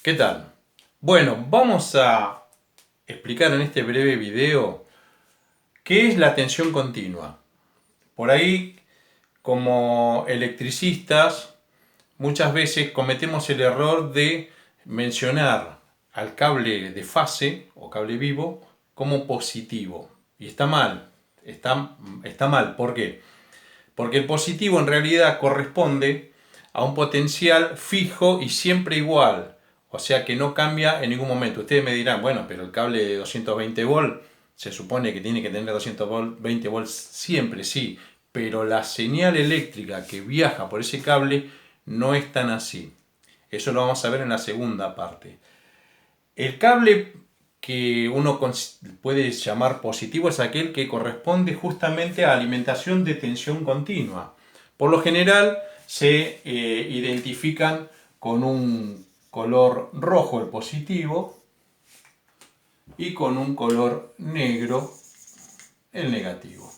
¿Qué tal? Bueno, vamos a explicar en este breve video qué es la tensión continua. Por ahí, como electricistas, muchas veces cometemos el error de mencionar al cable de fase o cable vivo como positivo. Y está mal, está mal. ¿Por qué? Porque el positivo en realidad corresponde a un potencial fijo y siempre igual. O sea que no cambia en ningún momento. Ustedes me dirán, bueno, pero el cable de 220 volt se supone que tiene que tener 220 volts siempre, sí. Pero la señal eléctrica que viaja por ese cable no es tan así. Eso lo vamos a ver en la segunda parte. El cable que uno puede llamar positivo es aquel que corresponde justamente a alimentación de tensión continua. Por lo general se identifican con un color rojo el positivo y con un color negro el negativo.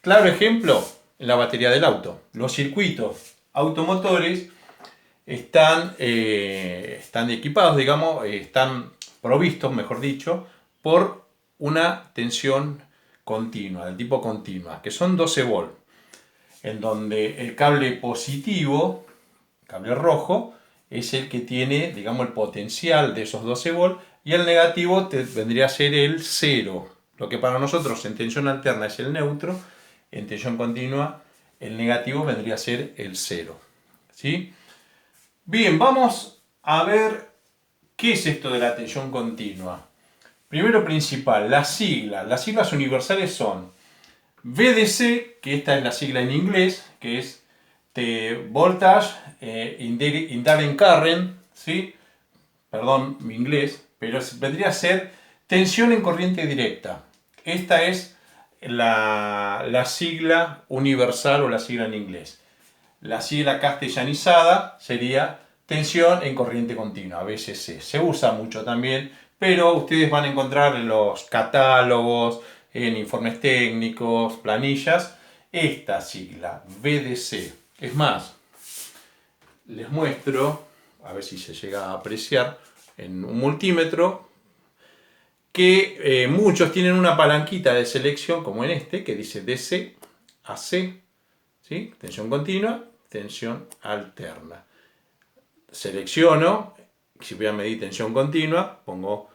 Claro ejemplo, en la batería del auto. Los circuitos automotores están equipados, digamos, están provistos, mejor dicho, por una tensión continua, del tipo continua, que son 12 volts, en donde el cable positivo, cable rojo, es el que tiene, digamos, el potencial de esos 12 volts, y el negativo vendría a ser el 0. Lo que para nosotros en tensión alterna es el neutro, en tensión continua el negativo vendría a ser el 0. ¿Sí? Bien, vamos a ver qué es esto de la tensión continua. Primero principal, las siglas. Las siglas universales son VDC, que esta es la sigla en inglés, que es Voltage Independent Current, ¿sí? Perdón mi inglés, pero vendría a ser tensión en corriente directa. Esta es la sigla universal o la sigla en inglés. La sigla castellanizada sería tensión en corriente continua, VCC. Se usa mucho también, pero ustedes van a encontrar en los catálogos, en informes técnicos, planillas, esta sigla, VDC. Es más, les muestro, a ver si se llega a apreciar, en un multímetro, que muchos tienen una palanquita de selección, como en este, que dice DC, AC, ¿sí? Tensión continua, tensión alterna. Selecciono, si voy a medir tensión continua, pongo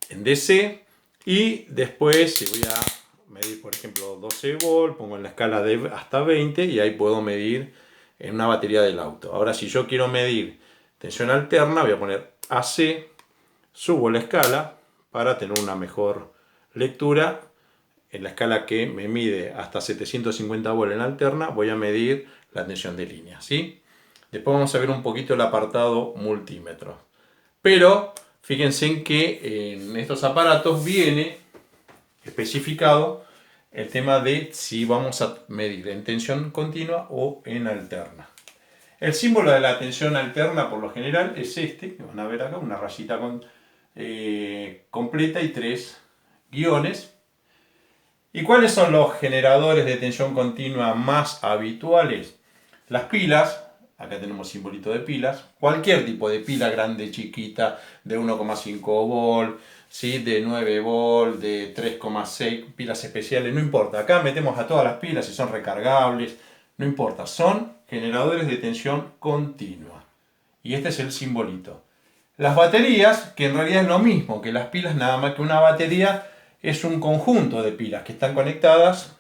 en DC y después si voy a medir, por ejemplo, 12 volts, pongo en la escala de hasta 20 y ahí puedo medir en una batería del auto. Ahora, si yo quiero medir tensión alterna, voy a poner AC, subo la escala para tener una mejor lectura. En la escala que me mide hasta 750 volts en alterna, voy a medir la tensión de línea, ¿sí? Después vamos a ver un poquito el apartado multímetro. Pero fíjense en que en estos aparatos viene especificado el tema de si vamos a medir en tensión continua o en alterna. El símbolo de la tensión alterna por lo general es este, que van a ver acá, una rayita completa y 3 guiones. ¿Y cuáles son los generadores de tensión continua más habituales? Las pilas, acá tenemos simbolito de pilas, cualquier tipo de pila, grande, chiquita, de 1,5 volt, ¿sí? De 9 volt, de 3,6, pilas especiales, no importa. Acá metemos a todas las pilas, si son recargables, no importa, son generadores de tensión continua. Y este es el simbolito. Las baterías, que en realidad es lo mismo que las pilas, nada más que una batería es un conjunto de pilas que están conectadas,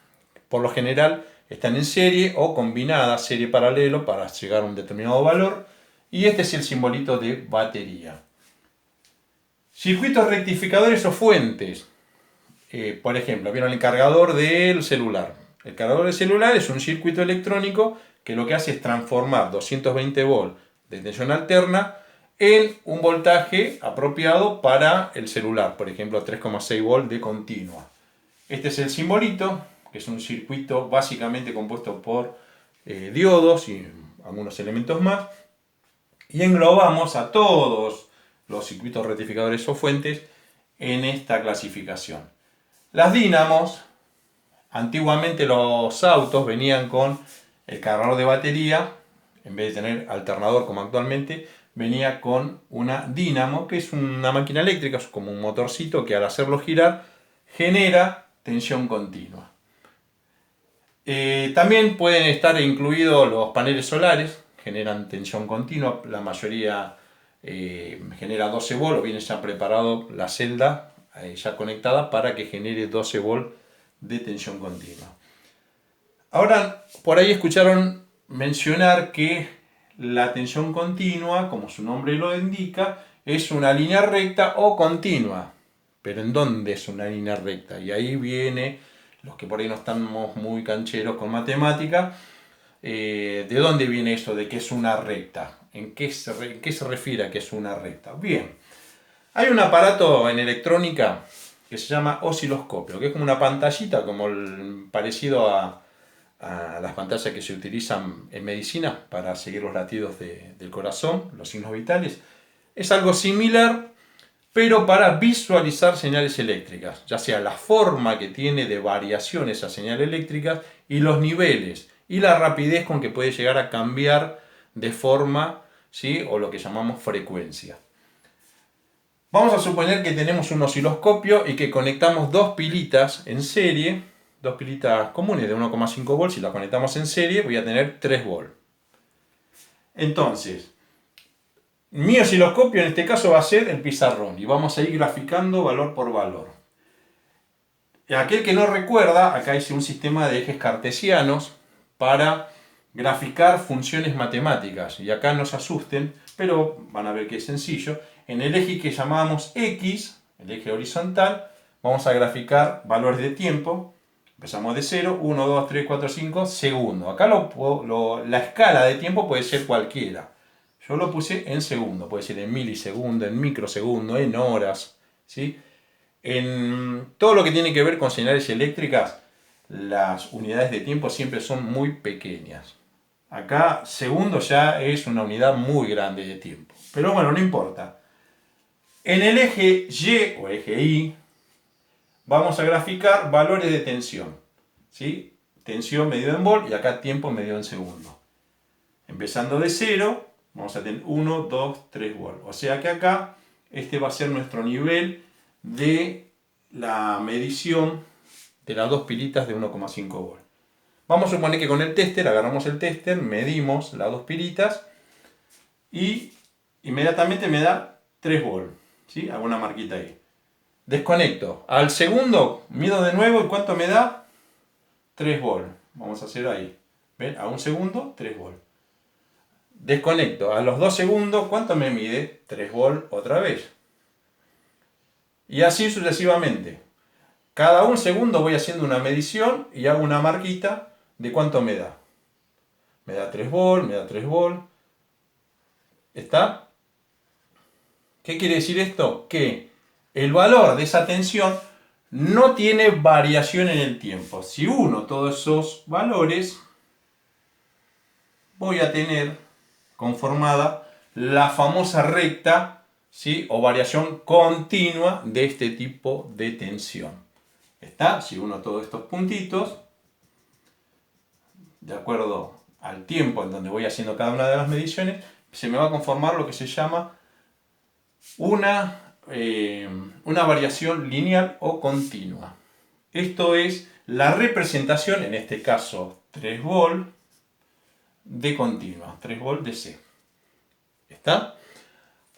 por lo general están en serie o combinadas, serie paralelo, para llegar a un determinado valor. Y este es el simbolito de batería. Circuitos rectificadores o fuentes. Por ejemplo, ¿vieron el cargador del celular? El cargador del celular es un circuito electrónico que lo que hace es transformar 220 volts de tensión alterna en un voltaje apropiado para el celular, por ejemplo 3,6 volts de continua. Este es el simbolito, que es un circuito básicamente compuesto por diodos y algunos elementos más, y englobamos a todos los circuitos rectificadores o fuentes en esta clasificación. Las dínamos, antiguamente los autos venían con el cargador de batería, en vez de tener alternador como actualmente, venía con una dínamo, que es una máquina eléctrica, es como un motorcito que al hacerlo girar genera tensión continua. También pueden estar incluidos los paneles solares, generan tensión continua, la mayoría genera 12 volts, o viene ya preparado la celda ya conectada para que genere 12 volts de tensión continua. Ahora, por ahí escucharon mencionar que la tensión continua, como su nombre lo indica, es una línea recta o continua. Pero ¿en dónde es una línea recta? Y ahí viene, los que por ahí no estamos muy cancheros con matemática, ¿de dónde viene eso de que es una recta? ¿En qué se refiere a que es una recta? Bien, hay un aparato en electrónica que se llama osciloscopio, que es como una pantallita, como parecido a las pantallas que se utilizan en medicina para seguir los latidos del corazón, los signos vitales. Es algo similar, pero para visualizar señales eléctricas, ya sea la forma que tiene de variación esa señal eléctrica y los niveles y la rapidez con que puede llegar a cambiar de forma, ¿sí? O lo que llamamos frecuencia. Vamos a suponer que tenemos un osciloscopio y que conectamos dos pilitas en serie, dos pilitas comunes de 1,5 volts, si las conectamos en serie voy a tener 3 volts. Entonces, mi osciloscopio en este caso va a ser el pizarrón y vamos a ir graficando valor por valor. Aquel que no recuerda, acá hice un sistema de ejes cartesianos para graficar funciones matemáticas y acá no se asusten, pero van a ver que es sencillo. En el eje que llamamos X, el eje horizontal, vamos a graficar valores de tiempo. Empezamos de 0, 1, 2, 3, 4, 5, segundo. Acá la escala de tiempo puede ser cualquiera. Yo lo puse en segundo, puede ser en milisegundo, en microsegundo, en horas, ¿sí? En todo lo que tiene que ver con señales eléctricas, las unidades de tiempo siempre son muy pequeñas. Acá segundo ya es una unidad muy grande de tiempo. Pero bueno, no importa. En el eje Y o eje Y vamos a graficar valores de tensión, ¿sí? Tensión medido en volt y acá tiempo medido en segundo. Empezando de 0, vamos a tener 1, 2, 3 volts. O sea que acá este va a ser nuestro nivel de la medición de las dos pilitas de 1,5 volts. Vamos a suponer que con el tester, agarramos el tester, medimos las dos pilitas y inmediatamente me da 3 volts. ¿Sí? Hago una marquita ahí. Desconecto. Al segundo mido de nuevo y ¿cuánto me da? 3 volts. Vamos a hacer ahí. ¿Ven? A un segundo, 3 volts. Desconecto. A los 2 segundos, ¿cuánto me mide? 3 volts otra vez. Y así sucesivamente. Cada un segundo voy haciendo una medición y hago una marquita de cuánto me da. Me da 3 volts, me da 3 volts. ¿Está? ¿Qué quiere decir esto? Que el valor de esa tensión no tiene variación en el tiempo. Si uno todos esos valores, voy a tener conformada la famosa recta, ¿sí? O variación continua de este tipo de tensión. ¿Está? Si uno todos estos puntitos, de acuerdo al tiempo en donde voy haciendo cada una de las mediciones, se me va a conformar lo que se llama una variación lineal o continua. Esto es la representación, en este caso 3 volts, de continua, 3 volts de C. ¿Está?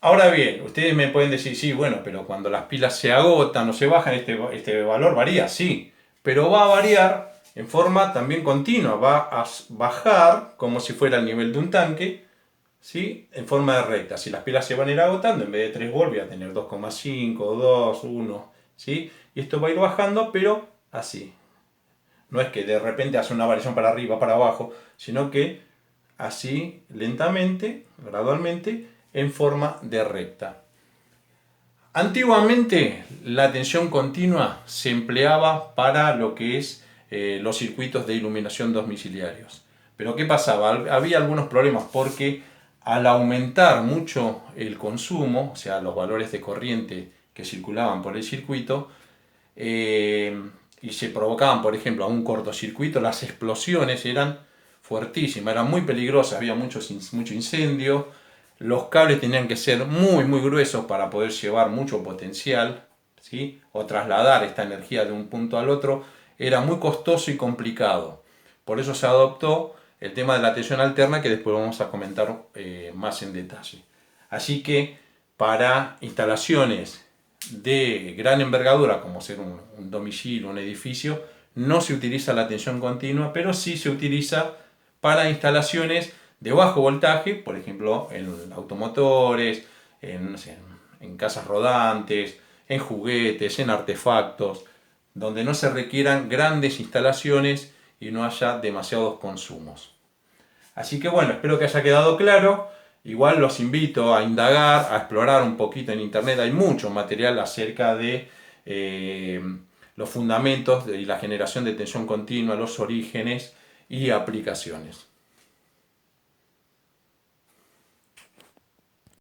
Ahora bien, ustedes me pueden decir, sí, bueno, pero cuando las pilas se agotan o se bajan, este valor varía, sí, pero va a variar en forma también continua, va a bajar como si fuera el nivel de un tanque, ¿sí? En forma de recta. Si las pilas se van a ir agotando, en vez de 3 volts voy a tener 2,5, 2, 1, ¿sí? Y esto va a ir bajando, pero así. No es que de repente hace una variación para arriba, para abajo, sino que así, lentamente, gradualmente, en forma de recta. Antiguamente la tensión continua se empleaba para lo que es los circuitos de iluminación domiciliarios. Pero ¿qué pasaba? Había algunos problemas porque al aumentar mucho el consumo, o sea, los valores de corriente que circulaban por el circuito, y se provocaban, por ejemplo, un cortocircuito, las explosiones eran fuertísimas, eran muy peligrosas, había mucho incendio, los cables tenían que ser muy gruesos para poder llevar mucho potencial, ¿sí? O trasladar esta energía de un punto al otro, era muy costoso y complicado. Por eso se adoptó el tema de la tensión alterna, que después vamos a comentar más en detalle. Así que para instalaciones de gran envergadura, como ser un domicilio, un edificio, no se utiliza la tensión continua, pero sí se utiliza para instalaciones de bajo voltaje, por ejemplo, en automotores, no sé, en casas rodantes, en juguetes, en artefactos, donde no se requieran grandes instalaciones y no haya demasiados consumos. Así que bueno, espero que haya quedado claro. Igual los invito a indagar, a explorar un poquito en internet. Hay mucho material acerca de los fundamentos y la generación de tensión continua, los orígenes y aplicaciones.